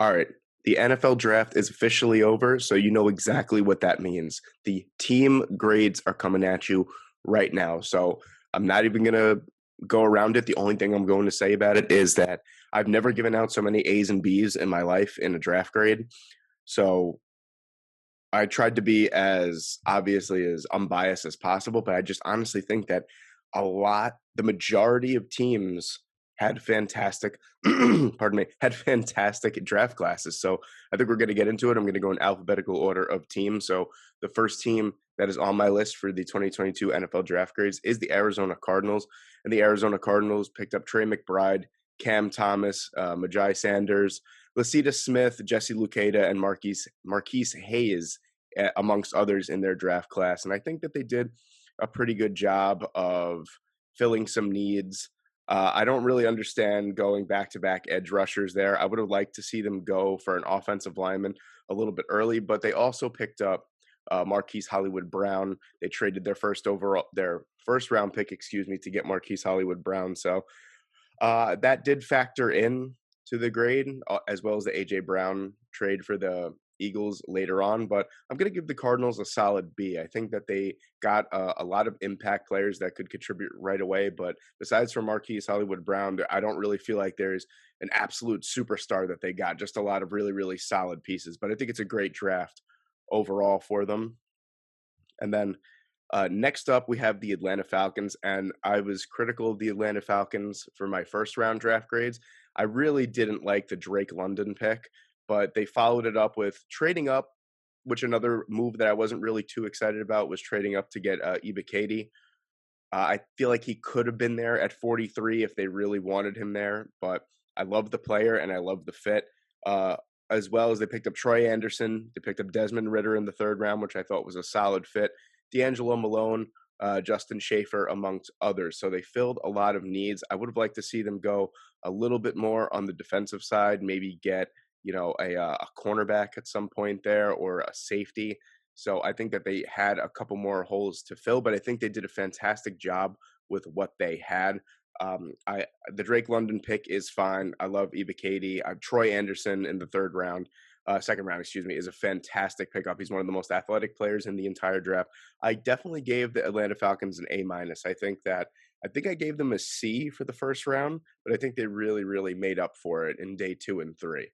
All right. The NFL draft is officially over, so you know exactly what that means. The team grades are coming at you right now. So I'm not even going to go around it. The only thing I'm going to say about it is that I've never given out so many A's and B's in my life in a draft grade. So I tried to be as obviously as unbiased as possible, but I just honestly think that the majority of teams had fantastic, pardon me, had fantastic draft classes. So I think we're going to get into it. I'm going to go in alphabetical order of teams. So the first team that is on my list for the 2022 NFL draft grades is the Arizona Cardinals. And the Arizona Cardinals picked up Trey McBride, Cam Thomas, Majai Sanders, Lasita Smith, Jesse Luketa, and Marquise Hayes, amongst others in their draft class. And I think that they did a pretty good job of filling some needs. I don't really understand going back-to-back edge rushers there. I would have liked to see them go for an offensive lineman a little bit early, but they also picked up Marquise Hollywood Brown. They traded their first round pick, to get Marquise Hollywood Brown. So that did factor in to the grade, as well as the AJ Brown trade for the Eagles later on. But I'm going to give the Cardinals a solid B. I think that they got a lot of impact players that could contribute right away. But besides for Marquise Hollywood Brown, I don't really feel like there's an absolute superstar that they got. Just a lot of really, really solid pieces. But I think it's a great draft overall for them. And then next up, we have the Atlanta Falcons, and I was critical of the Atlanta Falcons for my first round draft grades. I really didn't like the Drake London pick, but they followed it up with trading up, which another move that I wasn't really too excited about was trading up to get Ibikadi. I feel like he could have been there at 43 if they really wanted him there, but I love the player and I love the fit. As well as they picked up Troy Anderson. They picked up Desmond Ritter in the third round, which I thought was a solid fit. D'Angelo Malone, Justin Schaefer, amongst others. So they filled a lot of needs. I would have liked to see them go a little bit more on the defensive side, maybe get, a cornerback at some point there or a safety. So I think that they had a couple more holes to fill, but I think they did a fantastic job with what they had. The Drake London pick is fine. I love Ibikadi. Troy Anderson in the second round, is a fantastic pickup. He's one of the most athletic players in the entire draft. I definitely gave the Atlanta Falcons an A minus. I think I gave them a C for the first round, but I think they really, really made up for it in day 2 and 3.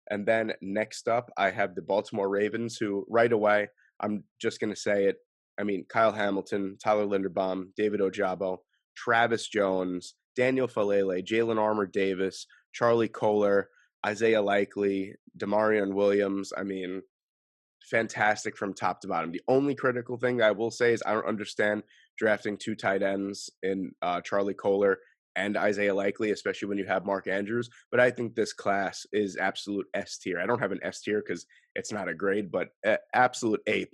And then next up, I have the Baltimore Ravens, who right away, I'm just going to say it. I mean, Kyle Hamilton, Tyler Linderbaum, David Ojabo, Travis Jones, Daniel Falele, Jalen Armour Davis, Charlie Kohler, Isaiah Likely, Damarion Williams. I mean, fantastic from top to bottom. The only critical thing I will say is I don't understand drafting 2 tight ends in Charlie Kohler and Isaiah Likely, especially when you have Mark Andrews. But I think this class is absolute S tier. I don't have an S tier because it's not a grade, but absolute A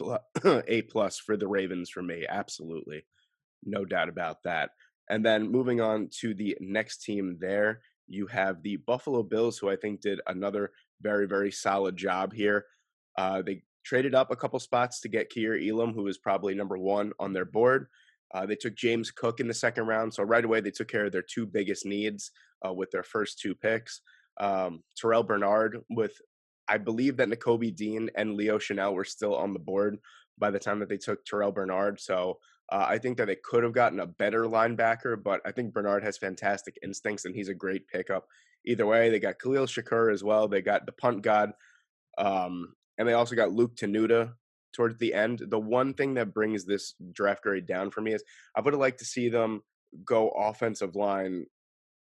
plus for the Ravens for me. Absolutely. No doubt about that. And then moving on to the next team there, you have the Buffalo Bills, who I think did another very, very solid job here. They traded up a couple spots to get Kier Elam, who is probably number 1 on their board. They took James Cook in the second round. So right away, they took care of their 2 biggest needs with their first 2 picks. Terrell Bernard I believe that Nakobe Dean and Leo Chanel were still on the board by the time that they took Terrell Bernard. So I think that they could have gotten a better linebacker, but I think Bernard has fantastic instincts and he's a great pickup. Either way, they got Khalil Shakur as well. They got the punt god. And they also got Luke Tenuta towards the end. The one thing that brings this draft grade down for me is I would have liked to see them go offensive line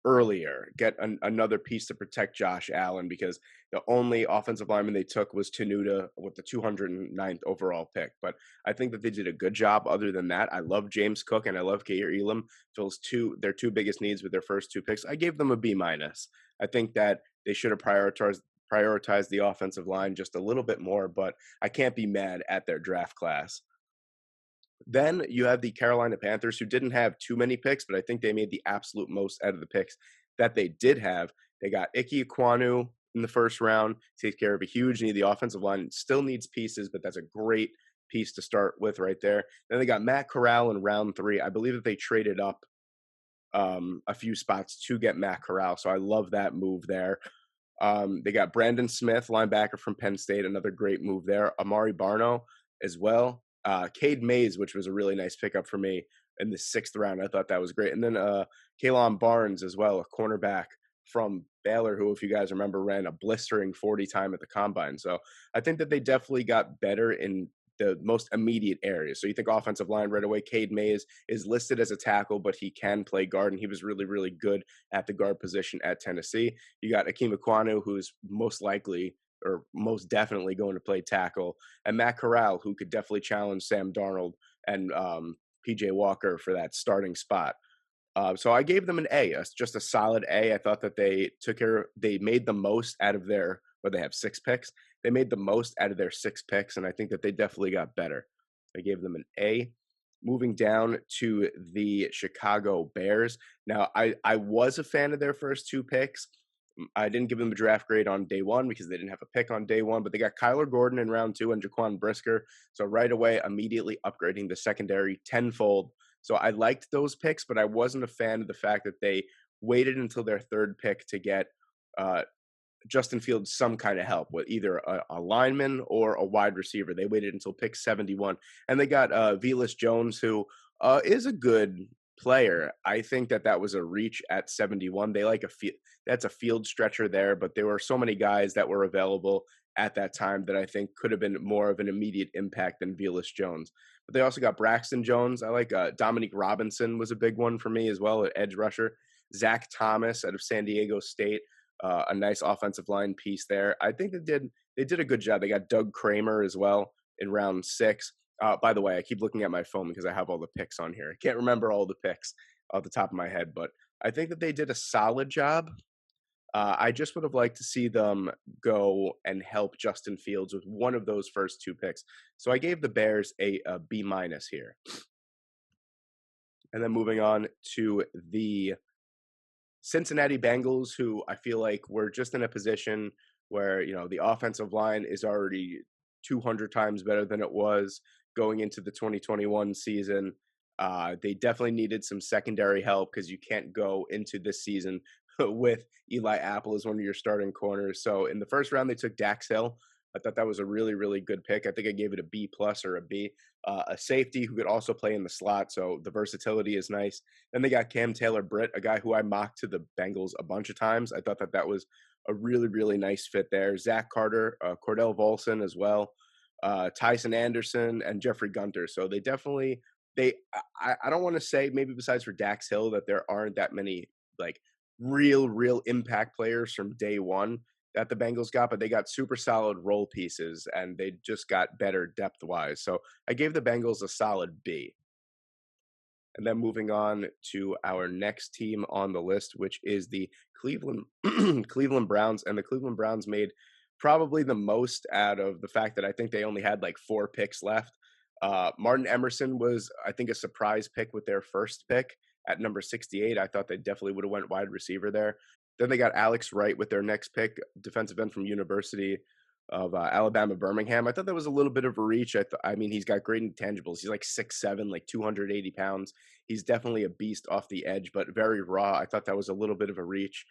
earlier, get another piece to protect Josh Allen, because the only offensive lineman they took was Tenuta with the 209th overall pick. But I think that they did a good job. Other than that, I love James Cook and I love Kair Elam. Fills their 2 biggest needs with their first 2 picks. I gave them a B minus. I think that they should have prioritized the offensive line just a little bit more, but I can't be mad at their draft class. Then you have the Carolina Panthers, who didn't have too many picks, but I think they made the absolute most out of the picks that they did have. They got Ike Ekwonu in the first round, takes care of a huge need. The offensive line still needs pieces, but that's a great piece to start with right there. Then they got Matt Corral in round 3. I believe that they traded up a few spots to get Matt Corral, so I love that move there. They got Brandon Smith, linebacker from Penn State, another great move there. Amari Barno as well. Cade Mays, which was a really nice pickup for me in the 6th round. I thought that was great. And then Kalon Barnes as well, a cornerback from Baylor, who, if you guys remember, ran a blistering 40 time at the combine. So I think that they definitely got better in the most immediate areas. So you think offensive line right away. Cade Mays is listed as a tackle, but he can play guard, and he was really, really good at the guard position at Tennessee. You got Akeem Ekwonu, who's most likely or most definitely going to play tackle, and Matt Corral, who could definitely challenge Sam Darnold and PJ Walker for that starting spot. So I gave them an A, just a solid A. I thought that they made the most out of their, where they have 6 picks. They made the most out of their 6 picks, and I think that they definitely got better. I gave them an A. Moving down to the Chicago Bears. Now, I was a fan of their first 2 picks. I didn't give them a draft grade on day 1 because they didn't have a pick on day 1, but they got Kyler Gordon in round 2 and Jaquan Brisker. So right away, immediately upgrading the secondary tenfold. So I liked those picks, but I wasn't a fan of the fact that they waited until their 3rd pick to get Justin Fields some kind of help with either a lineman or a wide receiver. They waited until pick 71, and they got Velus Jones, who is a good player. I think that was a reach at 71. They like that's a field stretcher there, but there were so many guys that were available at that time that I think could have been more of an immediate impact than Velus Jones. But they also got Braxton Jones. I like Dominique Robinson was a big one for me as well, an edge rusher. Zach Thomas out of San Diego State, a nice offensive line piece there. I think they did a good job. They got Doug Kramer as well in round 6. By the way, I keep looking at my phone because I have all the picks on here. I can't remember all the picks off the top of my head, but I think that they did a solid job. I just would have liked to see them go and help Justin Fields with one of those first 2 picks. So I gave the Bears a B- here. And then moving on to the Cincinnati Bengals, who I feel like we're just in a position where, the offensive line is already 200 times better than it was going into the 2021 season. They definitely needed some secondary help because you can't go into this season with Eli Apple as one of your starting corners. So in the first round, they took Dax Hill. I thought that was a really, really good pick. I think I gave it a B+ or a B. A safety who could also play in the slot, so the versatility is nice. Then they got Cam Taylor-Britt, a guy who I mocked to the Bengals a bunch of times. I thought that was a really, really nice fit there. Zach Carter, Cordell Volson as well, Tyson Anderson, and Jeffrey Gunter. So they definitely I don't want to say, maybe besides for Dax Hill, that there aren't that many like real impact players from day one that the Bengals got, but they got super solid role pieces and they just got better depth wise. So I gave the Bengals a solid B. And then moving on to our next team on the list, which is the Cleveland Cleveland Browns. And the Cleveland Browns made probably the most out of the fact that I think they only had like 4 picks left. Martin Emerson was, I think, a surprise pick with their first pick at number 68. I thought they definitely would have went wide receiver there. Then they got Alex Wright with their next pick, defensive end from University of Alabama, Birmingham. I thought that was a little bit of a reach. I mean, he's got great intangibles. He's like 6'7", like 280 pounds. He's definitely a beast off the edge, but very raw. I thought that was a little bit of a reach.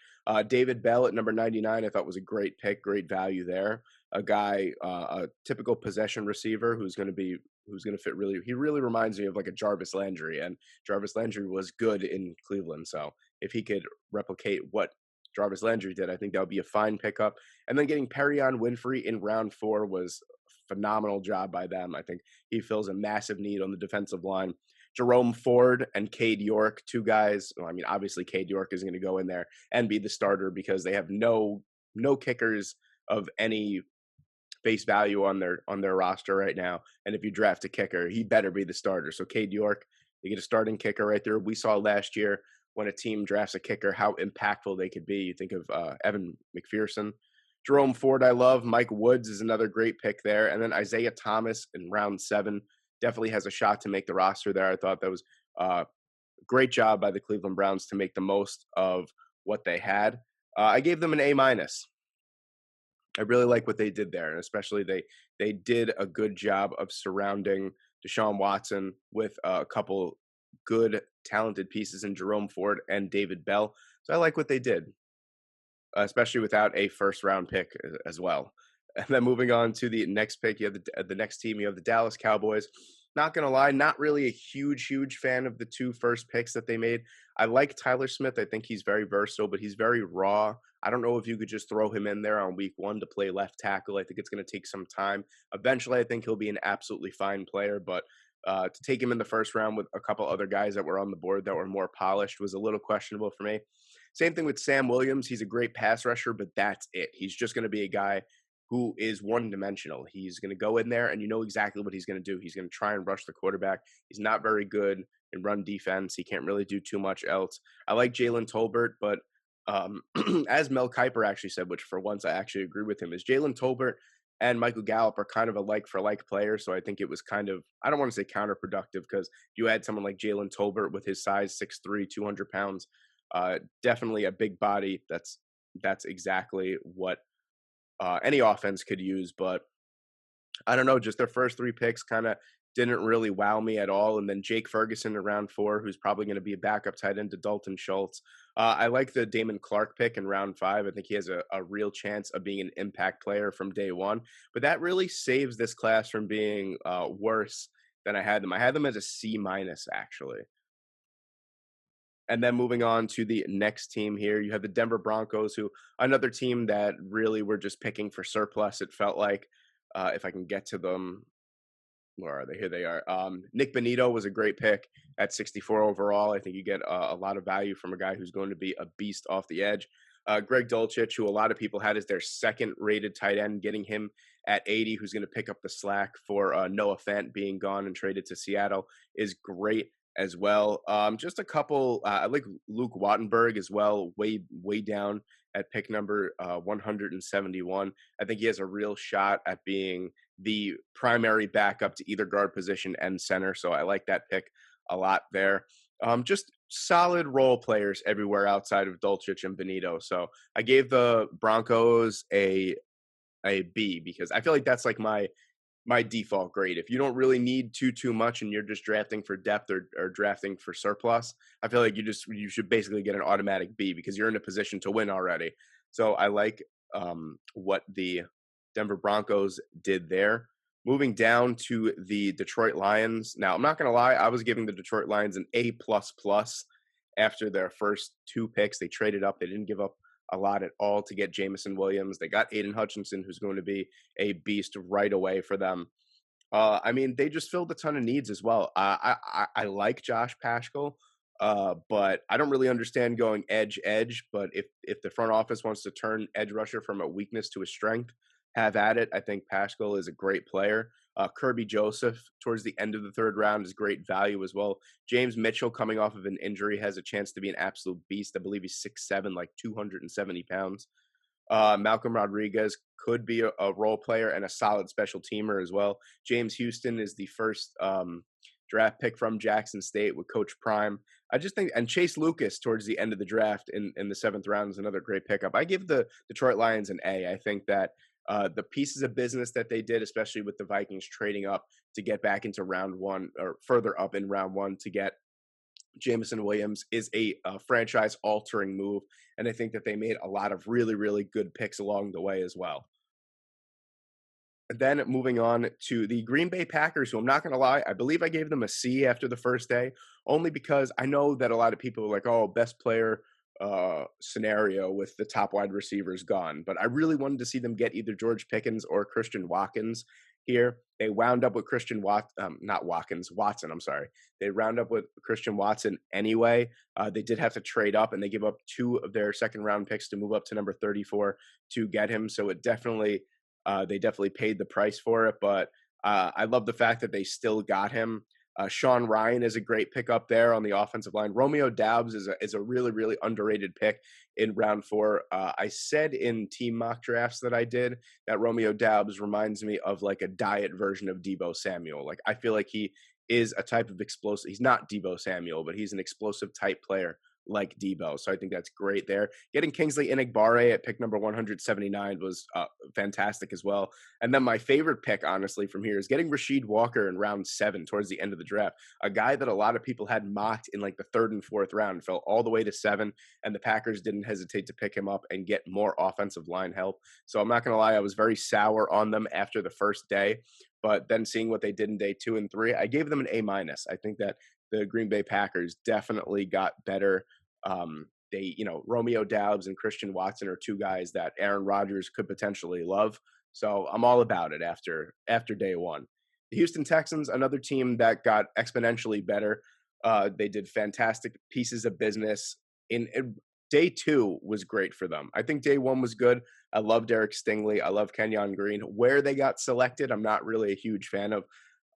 David Bell at number 99, I thought was a great pick, great value there. A guy, a typical possession receiver who's going to fit really. He really reminds me of like a Jarvis Landry, and Jarvis Landry was good in Cleveland. So if he could replicate what Jarvis Landry did, I think that would be a fine pickup. And then getting Perion Winfrey in round 4 was a phenomenal job by them. I think he fills a massive need on the defensive line. Jerome Ford and Cade York, 2 guys. Well, I mean, obviously Cade York is going to go in there and be the starter because they have no kickers of any face value on their roster right now. And if you draft a kicker, he better be the starter. So Cade York, you get a starting kicker right there. We saw last year when a team drafts a kicker how impactful they could be. You think of Evan McPherson. Jerome Ford, I love. Mike Woods is another great pick there. And then Isaiah Thomas in round 7 definitely has a shot to make the roster there. I thought that was a great job by the Cleveland Browns to make the most of what they had. I gave them an A-. I really like what they did there, and especially they did a good job of surrounding Deshaun Watson with a couple good, talented pieces in Jerome Ford and David Bell. So I like what they did. especially without a first round pick as well. And then moving on to the next pick, you have the next team. You have the Dallas Cowboys. Not gonna lie, not really a huge fan of the two first picks that they made. I like Tyler Smith. I think he's very versatile, but he's very raw. I don't know if you could just throw him in there on week one to play left tackle. I think it's going to take some time. Eventually, I think he'll be an absolutely fine player, but to take him in the first round with a couple other guys that were on the board that were more polished was a little questionable for me. Same thing with Sam Williams. He's a great pass rusher, but that's it. He's just going to be a guy who is one dimensional. He's going to go in there and you know exactly what he's going to do. He's going to try and rush the quarterback. He's not very good in run defense. He can't really do too much else. I like Jalen Tolbert, but as Mel Kiper actually said, which for once I actually agree with him, is Jalen Tolbert and Michael Gallup are kind of a like for like player. So I think it was kind of, I don't want to say counterproductive because you had someone like Jalen Tolbert with his size, 6'3", 200 pounds, definitely a big body. That's exactly what any offense could use. But I don't know, just their first three picks kind of didn't really wow me at all. And then Jake Ferguson in round 4, who's probably going to be a backup tight end to Dalton Schultz. I like the Damon Clark pick in round 5. I think he has a real chance of being an impact player from day one. But that really saves this class from being worse than I had them. I had them as a C minus, actually. And then moving on to the next team here, you have the Denver Broncos, who another team that really were just picking for surplus. It felt like, if I can get to them, where are they? Here they are. Nick Bonito was a great pick at 64 overall. I think you get a lot of value from a guy who's going to be a beast off the edge. Greg Dulcich, who a lot of people had as their second rated tight end, getting him at 80, who's going to pick up the slack for Noah Fant being gone and traded to Seattle, is great as well. Just a couple, I like Luke Wattenberg as well, way down at pick number 171. I think he has a real shot at being the primary backup to either guard position and center. So I like that pick a lot there. Just solid role players everywhere outside of Dulcich and Benito. So I gave the Broncos a B because I feel like that's like my default grade. If you don't really need too much and you're just drafting for depth or drafting for surplus, I feel like you should basically get an automatic B because you're in a position to win already. So I like what the Denver Broncos did there. Moving down to the Detroit Lions. Now, I'm not going to lie, I was giving the Detroit Lions an A++ after their first 2 picks. They traded up. They didn't give up a lot at all to get Jamison Williams. They got Aiden Hutchinson, who's going to be a beast right away for them. I mean, they just filled a ton of needs as well. I like Josh Paschal, but I don't really understand going edge. But if the front office wants to turn edge rusher from a weakness to a strength, have at it. I think Paschal is a great player. Kirby Joseph towards the end of the 3rd round is great value as well. James Mitchell coming off of an injury has a chance to be an absolute beast. I believe he's 6'7", like 270 pounds. Malcolm Rodriguez could be a role player and a solid special teamer as well. James Houston is the first draft pick from Jackson State with Coach Prime. I just think, and Chase Lucas towards the end of the draft in the 7th round is another great pickup. I give the Detroit Lions an A. I think that the pieces of business that they did, especially with the Vikings trading up to get back into round 1 or further up in round 1 to get Jamison Williams, is a franchise-altering move. And I think that they made a lot of really good picks along the way as well. And then moving on to the Green Bay Packers, who I'm not going to lie, I believe I gave them a C after the first day, only because I know that a lot of people are like, oh, best player scenario with the top wide receivers gone. But I really wanted to see them get either George Pickens or Christian Watkins here. They wound up with Watson, I'm sorry. They round up with Christian Watson anyway. They did have to trade up, and they give up 2 of their 2nd round picks to move up to number 34 to get him. So it definitely, they definitely paid the price for it. But I love the fact that they still got him. Sean Ryan is a great pickup there on the offensive line. Romeo Doubs is a really underrated pick in round 4. I said in team mock drafts that I did that Romeo Doubs reminds me of like a diet version of Deebo Samuel. Like I feel like he is a type of explosive. He's not Deebo Samuel, but he's an explosive type player like Debo. So I think that's great there. Getting Kingsley Inigbare at pick number 179 was fantastic as well. And then my favorite pick, honestly, from here is getting Rasheed Walker in round 7 towards the end of the draft. A guy that a lot of people had mocked in like the 3rd and 4th round, fell all the way to 7, and the Packers didn't hesitate to pick him up and get more offensive line help. So I'm not going to lie, I was very sour on them after the first day, but then seeing what they did in day 2 and 3, I gave them an A minus. I think that the Green Bay Packers definitely got better. Romeo Doubs and Christian Watson are two guys that Aaron Rodgers could potentially love. So I'm all about it after day 1. The Houston Texans, another team that got exponentially better. They did fantastic pieces of business. In day 2 was great for them. I think day 1 was good. I love Derek Stingley. I love Kenyon Green. Where they got selected, I'm not really a huge fan of.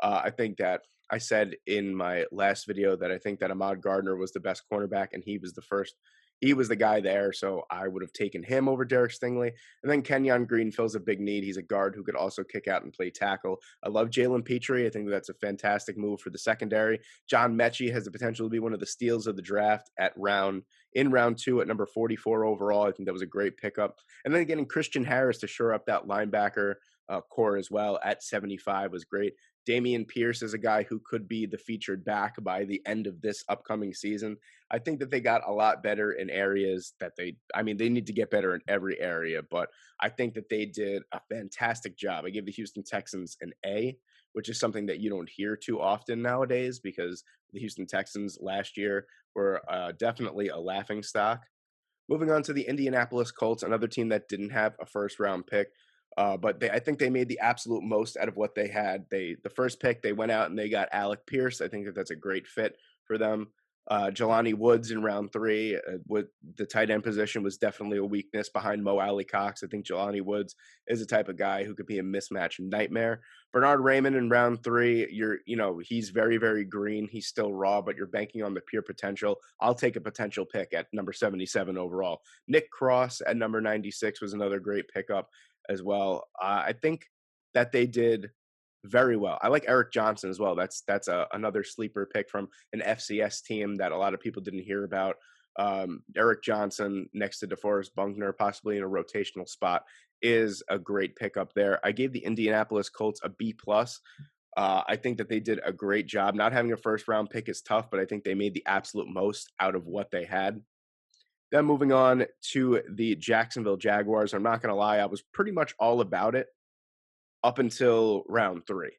I think that I said in my last video that I think that Ahmad Gardner was the best cornerback, and he was the first. He was the guy there, so I would have taken him over Derek Stingley. And then Kenyon Green fills a big need. He's a guard who could also kick out and play tackle. I love Jalen Petrie. I think that's a fantastic move for the secondary. John Mechie has the potential to be one of the steals of the draft in round 2 at number 44 overall. I think that was a great pickup. And then getting Christian Harris to shore up that linebacker core as well at 75 was great. Dameon Pierce is a guy who could be the featured back by the end of this upcoming season. I think that they got a lot better in areas that they need to get better in every area, but I think that they did a fantastic job. I give the Houston Texans an A, which is something that you don't hear too often nowadays because the Houston Texans last year were definitely a laughing stock. Moving on to the Indianapolis Colts, another team that didn't have a first round pick. But I think they made the absolute most out of what they had. The first pick, they went out and they got Alec Pierce. I think that that's a great fit for them. Jelani Woods in round 3, with the tight end position was definitely a weakness behind Mo Alley Cox. I think Jelani Woods is the type of guy who could be a mismatch nightmare. Bernard Raymond in round 3, he's very, very green. He's still raw, but you're banking on the pure potential. I'll take a potential pick at number 77 overall. Nick Cross at number 96 was another great pickup as well. I think that they did very well. I like Eric Johnson as well. That's another sleeper pick from an FCS team that a lot of people didn't hear about. Eric Johnson next to DeForest Buckner, possibly in a rotational spot, is a great pickup there. I gave the Indianapolis Colts a B+. I think that they did a great job. Not having a first round pick is tough, but I think they made the absolute most out of what they had. Then moving on to the Jacksonville Jaguars. I'm not going to lie, I was pretty much all about it up until round 3.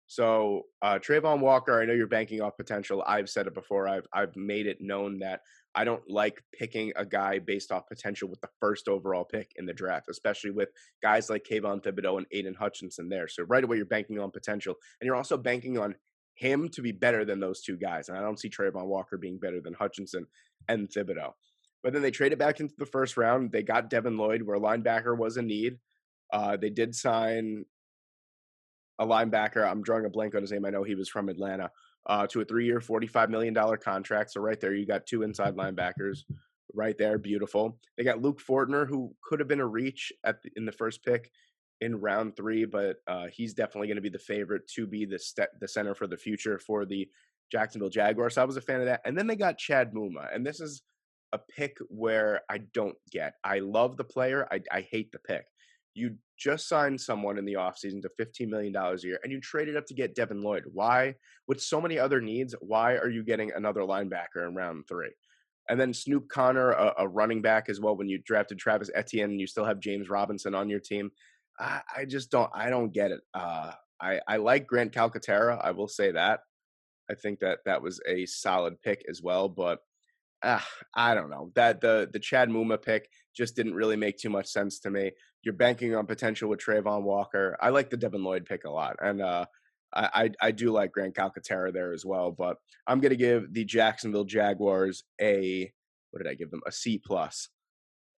So Trayvon Walker, I know you're banking off potential. I've said it before. I've made it known that I don't like picking a guy based off potential with the first overall pick in the draft, especially with guys like Kayvon Thibodeau and Aiden Hutchinson there. So right away, you're banking on potential, and you're also banking on him to be better than those two guys. And I don't see Trayvon Walker being better than Hutchinson and Thibodeau. But then they traded back into the first round. They got Devin Lloyd, where linebacker was a need. They did sign a linebacker. I'm drawing a blank on his name. I know he was from Atlanta. To a 3-year, $45 million contract. So right there, you got 2 inside linebackers. Right there, beautiful. They got Luke Fortner, who could have been a reach in the first pick in round 3, but he's definitely going to be the favorite to be the center for the future for the Jacksonville Jaguars. So I was a fan of that. And then they got Chad Muma, and this is a pick where I don't get. I love the player. I hate the pick. You just signed someone in the offseason to $15 million a year, and you traded up to get Devin Lloyd. Why? With so many other needs, why are you getting another linebacker in round 3? And then Snoop Connor, a running back as well, when you drafted Travis Etienne and you still have James Robinson on your team. I just don't get it. I like Grant Calcaterra. I will say that. I think that was a solid pick as well, but I don't know. That the Chad Muma pick just didn't really make too much sense to me. You're banking on potential with Trayvon Walker. I like the Devin Lloyd pick a lot, and I do like Grant Calcaterra there as well. But I'm going to give the Jacksonville Jaguars what did I give them? A C+.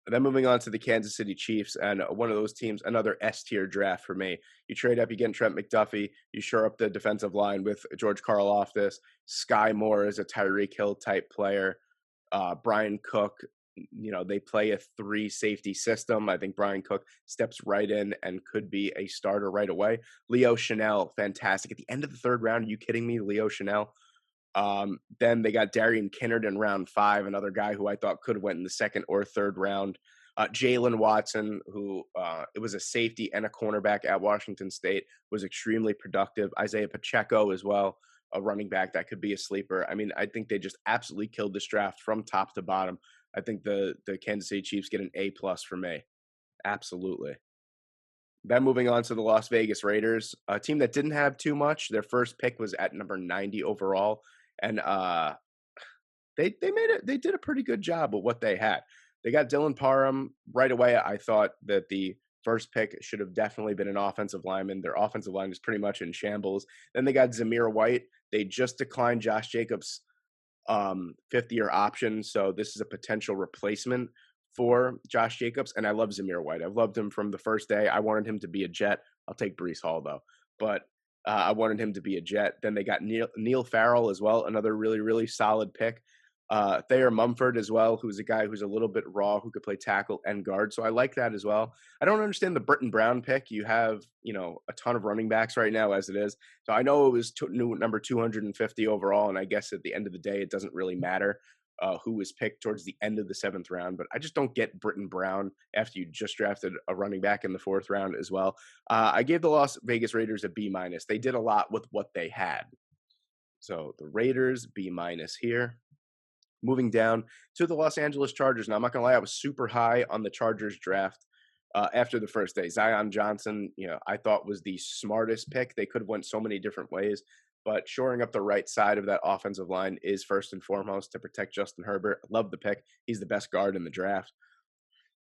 Then moving on to the Kansas City Chiefs, and one of those teams, another S-tier draft for me. You trade up, you get Trent McDuffie, you shore up the defensive line with George Karlaftis. Sky Moore is a Tyreek Hill type player. Brian Cook, they play a 3 safety system. I think Brian Cook steps right in and could be a starter right away. Leo Chanel, fantastic. At the end of the 3rd round, are you kidding me? Leo Chanel. Then they got Darian Kinnard in round 5, another guy who I thought could have went in the second or third round. Jalen Watson, who it was a safety and a cornerback at Washington State, was extremely productive. Isaiah Pacheco as well, a running back that could be a sleeper. I mean, I think they just absolutely killed this draft from top to bottom. I think the Kansas City Chiefs get an A+ for me. Absolutely. Then moving on to the Las Vegas Raiders, a team that didn't have too much. Their first pick was at number 90 overall, and they did a pretty good job with what they had. They got Dylan Parham right away. I thought that the first pick should have definitely been an offensive lineman. Their offensive line is pretty much in shambles. Then they got Zamir White. They just declined Josh Jacobs' fifth-year option, so this is a potential replacement for Josh Jacobs, and I love Zamir White. I've loved him from the first day. I wanted him to be a Jet. I'll take Breece Hall, though. But I wanted him to be a Jet. Then they got Neil Farrell as well, another really, really solid pick. Thayer Mumford as well, who's a guy who's a little bit raw, who could play tackle and guard. So I like that as well. I don't understand the Britton Brown pick. You have, a ton of running backs right now as it is. So I know it was number 250 overall, and I guess at the end of the day, it doesn't really matter who was picked towards the end of the 7th round. But I just don't get Britton Brown after you just drafted a running back in the 4th round as well. I gave the Las Vegas Raiders a B-. They did a lot with what they had. So the Raiders, B- here. Moving down to the Los Angeles Chargers. Now, I'm not going to lie, I was super high on the Chargers draft after the first day. Zion Johnson, I thought was the smartest pick. They could have went so many different ways, but shoring up the right side of that offensive line is first and foremost to protect Justin Herbert. I love the pick. He's the best guard in the draft.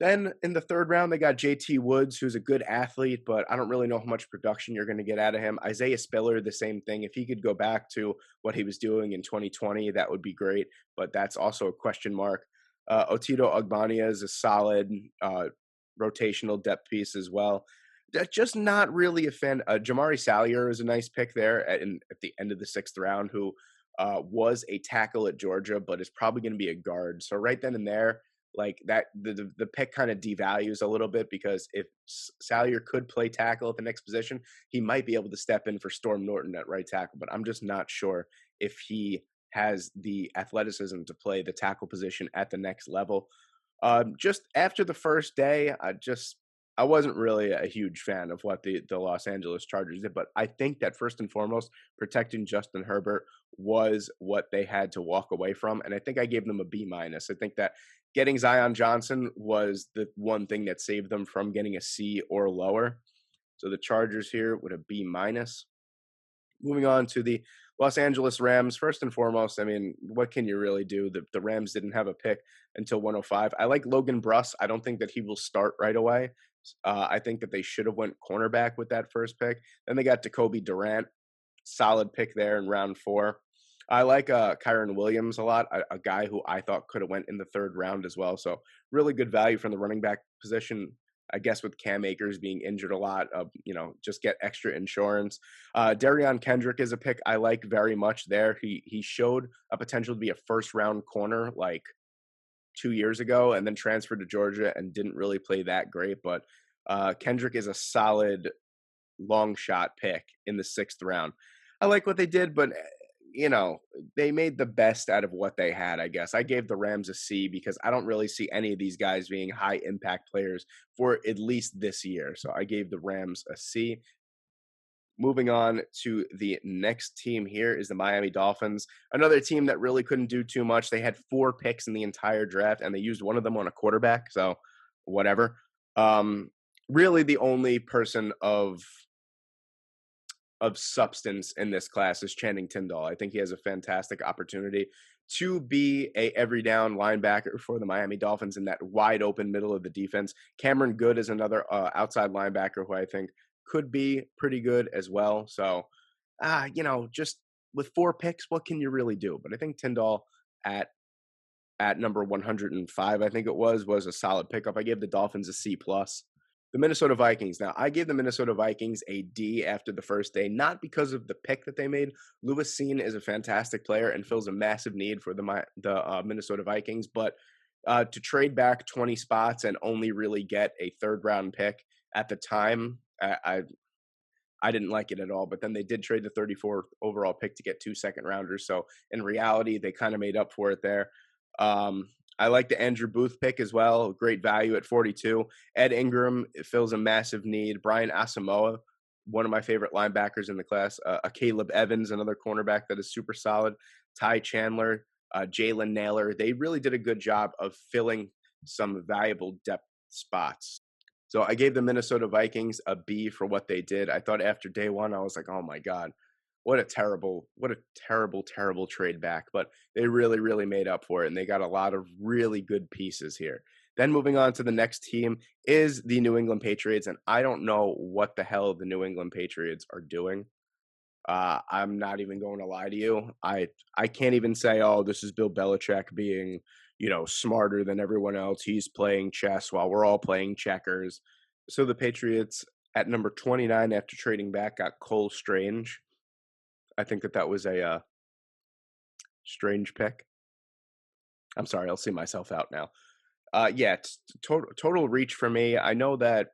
Then in the 3rd round, they got JT Woods, who's a good athlete, but I don't really know how much production you're going to get out of him. Isaiah Spiller, the same thing. If he could go back to what he was doing in 2020, that would be great, but that's also a question mark. Otito Ogbonnia is a solid rotational depth piece as well. That's just not really a fan. Jamari Salyer is a nice pick there at the end of the 6th round, who was a tackle at Georgia, but is probably going to be a guard. So right then and there, like that, the pick kind of devalues a little bit, because if Salyer could play tackle at the next position, he might be able to step in for Storm Norton at right tackle, but I'm just not sure if he has the athleticism to play the tackle position at the next level. Just after the first day, I wasn't really a huge fan of what the Los Angeles Chargers did, but I think that first and foremost, protecting Justin Herbert was what they had to walk away from, and I think I gave them a B-. I think that getting Zion Johnson was the one thing that saved them from getting a C or lower. So the Chargers here with a B-. Moving on to the Los Angeles Rams. First and foremost, I mean, what can you really do? The Rams didn't have a pick until 105. I like Logan Bruss. I don't think that he will start right away. I think that they should have went cornerback with that first pick. Then they got Jacoby Durant. Solid pick there in round 4. I like Kyron Williams a lot, a guy who I thought could have went in the 3rd round as well. So really good value from the running back position. I guess with Cam Akers being injured a lot, just get extra insurance. Darion Kendrick is a pick I like very much there. He showed a potential to be a 1st-round corner like 2 years ago, and then transferred to Georgia and didn't really play that great. But Kendrick is a solid long shot pick in the 6th round. I like what they did, but they made the best out of what they had, I guess. I gave the Rams a C because I don't really see any of these guys being high impact players for at least this year. So I gave the Rams a C. Moving on to the next team here is the Miami Dolphins, another team that really couldn't do too much. They had 4 picks in the entire draft, and they used one of them on a quarterback, so whatever. Really the only person of substance in this class is Channing Tindall. I think he has a fantastic opportunity to be a every down linebacker for the Miami Dolphins in that wide open middle of the defense. Cameron Good is another outside linebacker who I think could be pretty good as well. So, just with 4 picks, what can you really do? But I think Tindall at number 105, I think it was a solid pickup. I gave the Dolphins a C+. The Minnesota Vikings. Now, I gave the Minnesota Vikings a D after the first day, not because of the pick that they made. Lewis Seen is a fantastic player and fills a massive need for the Minnesota Vikings, but to trade back 20 spots and only really get a 3rd-round pick at the time, I I didn't like it at all. But then they did trade the 34th overall pick to get 2 second rounders. So in reality, they kind of made up for it there. Um, I like the Andrew Booth pick as well. Great value at 42. Ed Ingram fills a massive need. Brian Asamoah, one of my favorite linebackers in the class. A Caleb Evans, another cornerback that is super solid. Ty Chandler, Jalen Naylor. They really did a good job of filling some valuable depth spots. So I gave the Minnesota Vikings a B for what they did. I thought after day one, I was like, oh my God, what a terrible trade back. But they really, really made up for it. And they got a lot of really good pieces here. Then moving on to the next team is the New England Patriots. And I don't know what the hell the New England Patriots are doing. I'm not even going to lie to you. I can't even say, oh, this is Bill Belichick being, smarter than everyone else. He's playing chess while we're all playing checkers. So the Patriots at number 29 after trading back got Cole Strange. I think that was a strange pick. I'm sorry, I'll see myself out now. Yeah, it's total reach for me. I know that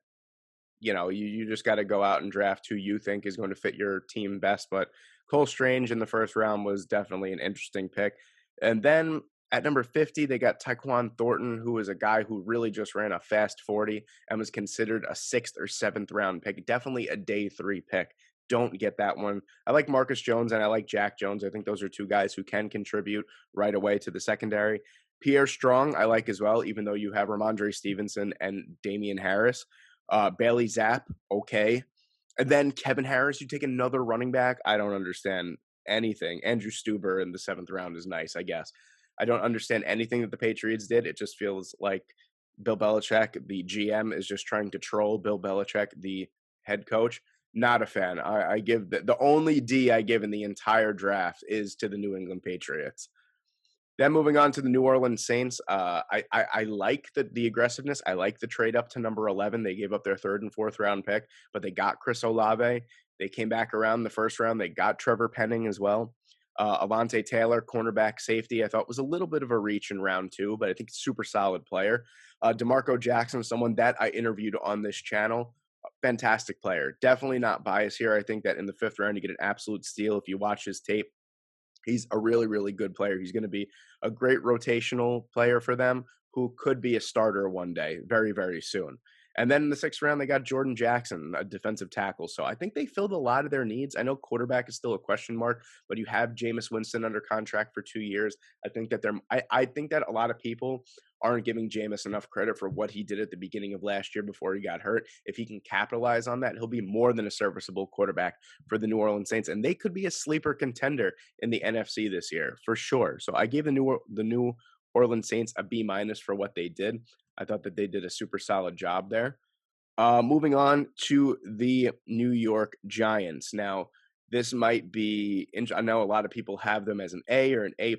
you just got to go out and draft who you think is going to fit your team best. But Cole Strange in the first round was definitely an interesting pick. And then at number 50, they got Tyquan Thornton, who is a guy who really just ran a fast 40 and was considered a 6th or 7th round pick. Definitely a day 3 pick. Don't get that one. I like Marcus Jones and I like Jack Jones. I think those are 2 guys who can contribute right away to the secondary. Pierre Strong, I like as well, even though you have Ramondre Stevenson and Damian Harris. Bailey Zapp, okay. And then Kevin Harris, you take another running back. I don't understand anything. Andrew Stuber in the 7th round is nice, I guess. I don't understand anything that the Patriots did. It just feels like Bill Belichick, the GM, is just trying to troll Bill Belichick, the head coach. Not a fan. I give the only D I give in the entire draft is to the New England Patriots. Then moving on to the New Orleans Saints, I like the aggressiveness. I like the trade up to number 11. They gave up their 3rd and 4th round pick, but they got Chris Olave. They came back around the first round. They got Trevor Penning as well. Avante Taylor, cornerback safety, I thought was a little bit of a reach in round 2, but I think super solid player. DeMarco Jackson, someone that I interviewed on this channel, fantastic player. Definitely not biased here. I think that in the 5th round, you get an absolute steal if you watch his tape. He's a really, really good player. He's going to be a great rotational player for them who could be a starter one day, very, very soon. And then in the 6th round, they got Jordan Jackson, a defensive tackle. So I think they filled a lot of their needs. I know quarterback is still a question mark, but you have Jameis Winston under contract for 2 years. I think that I think that a lot of people aren't giving Jameis enough credit for what he did at the beginning of last year before he got hurt. If he can capitalize on that, he'll be more than a serviceable quarterback for the New Orleans Saints, and they could be a sleeper contender in the NFC this year for sure. So I gave the New Orleans Saints a B- for what they did. I thought that they did a super solid job there. Moving on to the New York Giants. Now, this might be, I know a lot of people have them as an A or an A+.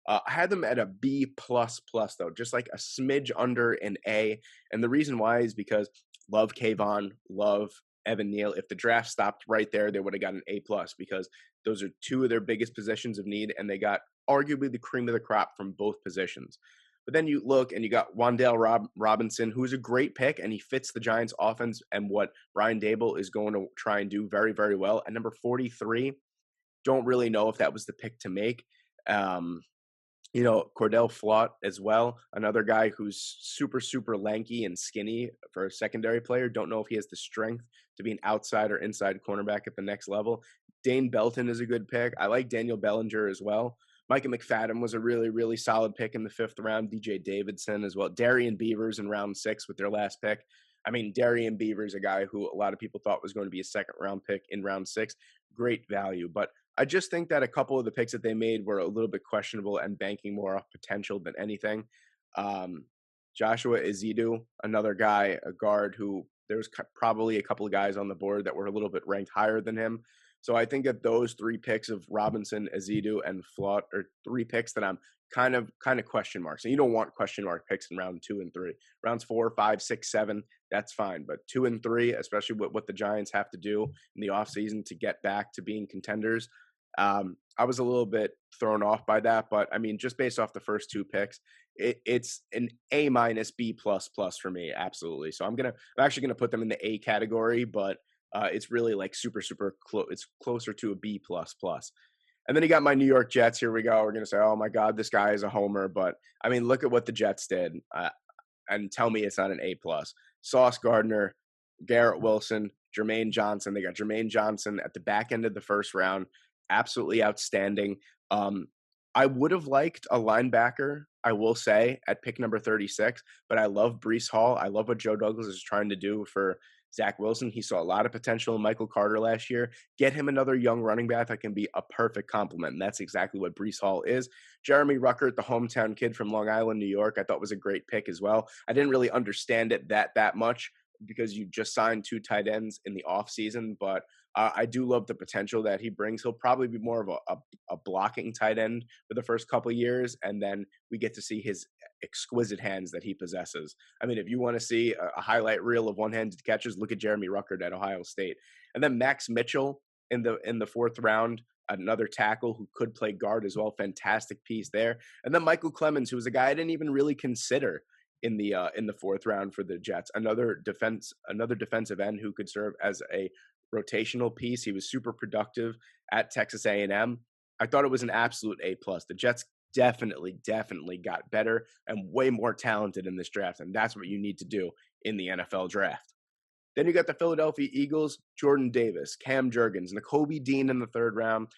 I had them at a B++, though, just like a smidge under an A. And the reason why is because love Kayvon, love Evan Neal. If the draft stopped right there, they would have got an A+, because those are 2 of their biggest positions of need, and they got arguably the cream of the crop from both positions. But then you look and you got Wan'Dale Robinson, who's a great pick, and he fits the Giants' offense and what Brian Daboll is going to try and do very, very well. At number 43, don't really know if that was the pick to make. Cordell Flott as well, another guy who's super, super lanky and skinny for a secondary player. Don't know if he has the strength to be an outside or inside cornerback at the next level. Dane Belton is a good pick. I like Daniel Bellinger as well. Micah McFadden was a really, really solid pick in the 5th round. DJ Davidson as well. Darian Beavers in round 6 with their last pick. I mean, Darian Beavers, a guy who a lot of people thought was going to be a 2nd round pick in round 6. Great value. But I just think that a couple of the picks that they made were a little bit questionable and banking more off potential than anything. Joshua Ezeudu, another guy, a guard who there's probably a couple of guys on the board that were a little bit ranked higher than him. So I think that those 3 picks of Robinson, Ezeudu, and Flott are 3 picks that I'm kind of question marks. And you don't want question mark picks in round 2 and 3. Rounds 4, 5, 6, 7, that's fine. But 2 and 3, especially with what the Giants have to do in the offseason to get back to being contenders, I was a little bit thrown off by that. But, I mean, just based off the first 2 picks, it's an A-, B++ for me, absolutely. So I'm actually going to put them in the A category, but It's really like super close. It's closer to a B plus plus. And then you got my New York Jets. Here we go. We're gonna say, oh my God, this guy is a homer. But I mean, look at what the Jets did, and tell me it's not an A plus. Sauce Gardner, Garrett Wilson, Jermaine Johnson. They got Jermaine Johnson at the back end of the first round. Absolutely outstanding. I would have liked a linebacker, I will say, at pick number 36, but I love Breece Hall. I love what Joe Douglas is trying to do for Zach Wilson. He saw a lot of potential in Michael Carter last year. Get him another young running back that can be a perfect complement, and that's exactly what Breece Hall is. Jeremy Ruckert, the hometown kid from Long Island, New York, I thought was a great pick as well. I didn't really understand it that much because you just signed 2 tight ends in the offseason, but I do love the potential that he brings. He'll probably be more of a blocking tight end for the first couple of years, and then we get to see his exquisite hands that he possesses. I mean, if you want to see a highlight reel of one-handed catches, look at Jeremy Ruckert at Ohio State. And then Max Mitchell in the 4th round, another tackle who could play guard as well. Fantastic piece there. And then Michael Clemens, who was a guy I didn't even really consider in the 4th round for the Jets. Another defensive end who could serve as a rotational piece. He was super productive at Texas A&M. I thought it was an absolute A plus. The Jets definitely got better and way more talented in this draft, and that's what you need to do in the NFL draft. Then you got the Philadelphia Eagles, Jordan Davis, Cam Jurgens, Nakobe Dean in the 3rd round,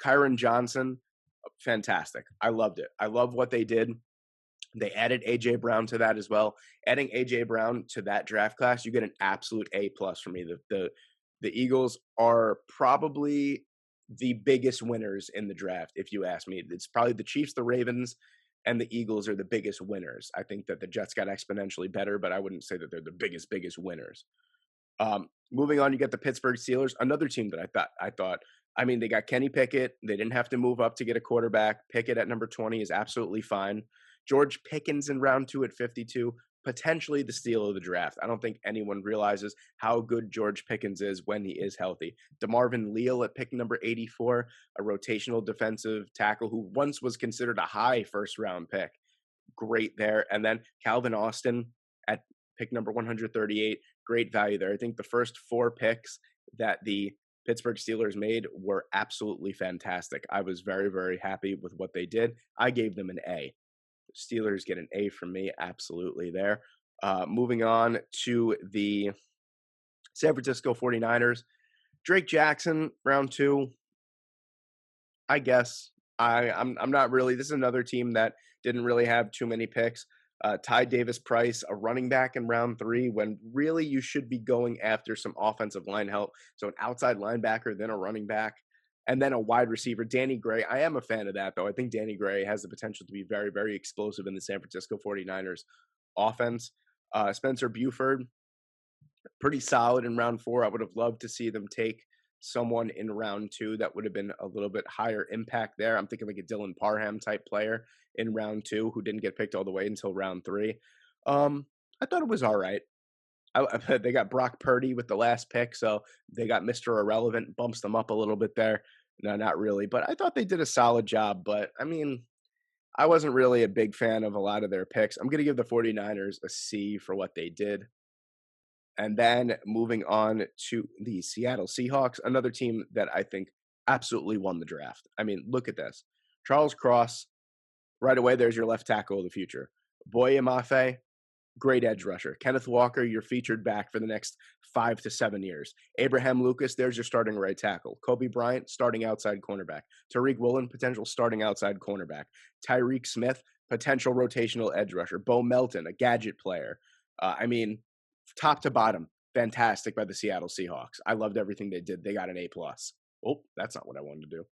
Kyron Johnson. Fantastic. I loved it. I love what they did. They added A.J. Brown to that as well. Adding A.J. Brown to that draft class, you get an absolute A plus for me. The Eagles are probably the biggest winners in the draft, if you ask me. It's probably the Chiefs, the Ravens, and the Eagles are the biggest winners. I think that the Jets got exponentially better, but I wouldn't say that they're the biggest winners. Moving on, you get the Pittsburgh Steelers, another team that I thought, I mean, they got Kenny Pickett. They didn't have to move up to get a quarterback. Pickett at number 20 is absolutely fine. George Pickens in round 2 at 52. Potentially the steal of the draft. I don't think anyone realizes how good George Pickens is when he is healthy. DeMarvin Leal at pick number 84, a rotational defensive tackle who once was considered a high 1st round pick. Great there. And then Calvin Austin at pick number 138. Great value there. I think the first 4 picks that the Pittsburgh Steelers made were absolutely fantastic. I was very, very happy with what they did. I gave them an A. Steelers get an A from me, absolutely there. Moving on to the San Francisco 49ers. Drake Jackson, round 2. I guess. I'm not really. This is another team that didn't really have too many picks. Ty Davis Price, a running back in round 3, when really you should be going after some offensive line help. So an outside linebacker, then a running back. And then a wide receiver, Danny Gray. I am a fan of that, though. I think Danny Gray has the potential to be very, very explosive in the San Francisco 49ers offense. Spencer Buford, pretty solid in round 4. I would have loved to see them take someone in round 2 that would have been a little bit higher impact there. I'm thinking like a Dylan Parham type player in round 2 who didn't get picked all the way until round 3. I thought it was all right. They got Brock Purdy with the last pick, so they got Mr. Irrelevant, bumps them up a little bit there. No, not really, but I thought they did a solid job. But, I mean, I wasn't really a big fan of a lot of their picks. I'm going to give the 49ers a C for what they did. And then moving on to the Seattle Seahawks, another team that I think absolutely won the draft. I mean, look at this. Charles Cross, right away, there's your left tackle of the future. Boye Mafe, great edge rusher. Kenneth Walker, you're featured back for the next 5 to 7 years. Abraham Lucas, there's your starting right tackle. Kobe Bryant, starting outside cornerback. Tariq Woolen, potential starting outside cornerback. Tyreek Smith, potential rotational edge rusher. Bo Melton, a gadget player. I mean, top to bottom, fantastic by the Seattle Seahawks. I loved everything they did. They got an A+. Oh, that's not what I wanted to do.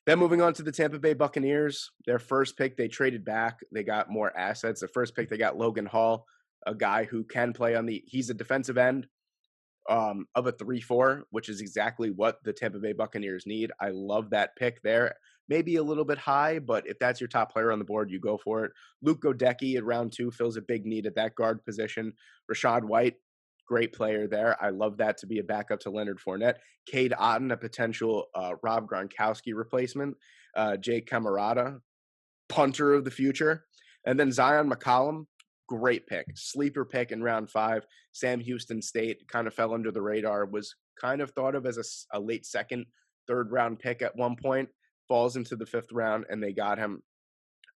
Then moving on to the Tampa Bay Buccaneers, their first pick, they traded back. They got more assets. The first pick, they got Logan Hall, a guy who can play he's a defensive end of a 3-4, which is exactly what the Tampa Bay Buccaneers need. I love that pick there. Maybe a little bit high, but if that's your top player on the board, you go for it. Luke Godecki at round 2 fills a big need at that guard position. Rashad White, great player there. I love that to be a backup to Leonard Fournette. Cade Otton, a potential Rob Gronkowski replacement. Jake Camarada, punter of the future. And then Zion McCollum, great pick, sleeper pick in round 5. Sam Houston State kind of fell under the radar, was kind of thought of as a late second, third round pick at one point, falls into the 5th round, and they got him.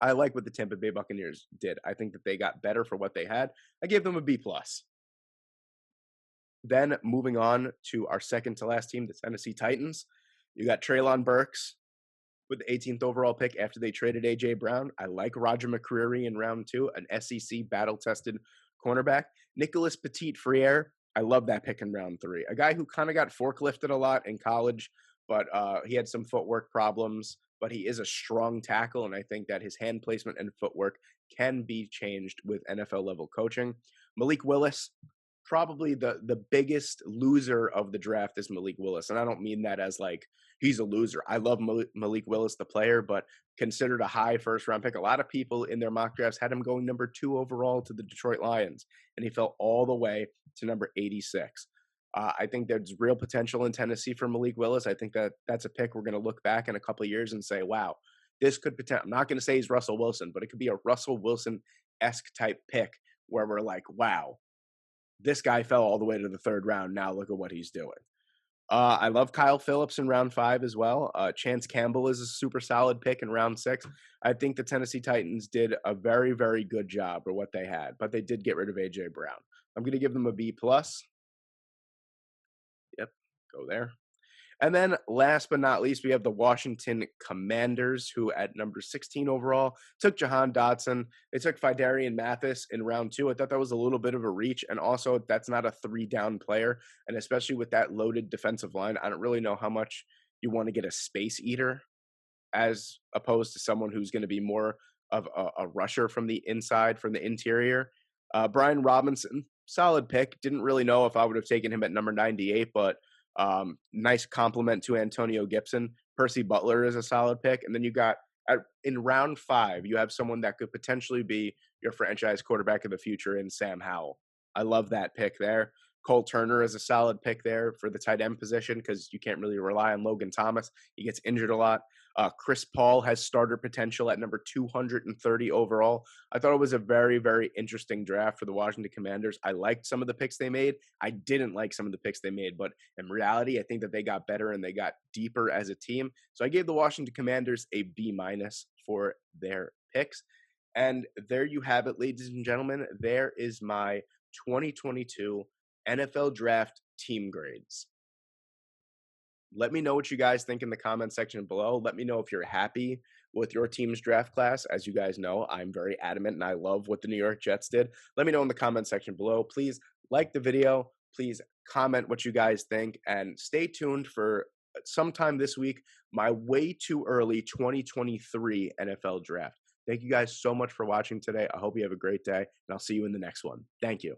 I like what the Tampa Bay Buccaneers did. I think that they got better for what they had. I gave them a B plus. Then moving on to our second to last team, the Tennessee Titans. You got Treylon Burks with the 18th overall pick after they traded A.J. Brown. I like Roger McCreary in round 2, an SEC battle-tested cornerback. Nicholas Petit-Frere, I love that pick in round 3. A guy who kind of got forklifted a lot in college, but he had some footwork problems, but he is a strong tackle, and I think that his hand placement and footwork can be changed with NFL-level coaching. Malik Willis, probably the biggest loser of the draft is Malik Willis. And I don't mean that as like he's a loser. I love Malik Willis, the player, but considered a high first round pick. A lot of people in their mock drafts had him going number 2 overall to the Detroit Lions, and he fell all the way to number 86. I think there's real potential in Tennessee for Malik Willis. I think that that's a pick we're going to look back in a couple of years and say, wow, this could I'm not going to say he's Russell Wilson, but it could be a Russell Wilson-esque type pick where we're like, wow, this guy fell all the way to the 3rd round. Now look at what he's doing. I love Kyle Phillips in round 5 as well. Chance Campbell is a super solid pick in round 6. I think the Tennessee Titans did a very, very good job for what they had, but they did get rid of A.J. Brown. I'm going to give them a B plus. Yep, go there. And then last but not least, we have the Washington Commanders, who at number 16 overall took Jahan Dotson. They took Fidarian Mathis in round 2. I thought that was a little bit of a reach. And also, that's not a 3-down player. And especially with that loaded defensive line, I don't really know how much you want to get a space eater as opposed to someone who's going to be more of a rusher from the inside, from the interior. Brian Robinson, solid pick. Didn't really know if I would have taken him at number 98, but nice compliment to Antonio Gibson. Percy Butler is a solid pick. And then you got in round 5, you have someone that could potentially be your franchise quarterback of the future in Sam Howell. I love that pick there. Cole Turner is a solid pick there for the tight end position because you can't really rely on Logan Thomas. He gets injured a lot. Chris Paul has starter potential at number 230 overall. I thought it was a very, very interesting draft for the Washington Commanders. I liked some of the picks they made. I didn't like some of the picks they made, but in reality, I think that they got better and they got deeper as a team. So I gave the Washington Commanders a B minus for their picks. And there you have it, ladies and gentlemen. There is my 2022 NFL Draft team grades. Let me know what you guys think in the comment section below. Let me know if you're happy with your team's draft class. As you guys know, I'm very adamant and I love what the New York Jets did. Let me know in the comment section below. Please like the video. Please comment what you guys think and stay tuned for sometime this week, my way too early 2023 NFL draft. Thank you guys so much for watching today. I hope you have a great day and I'll see you in the next one. Thank you.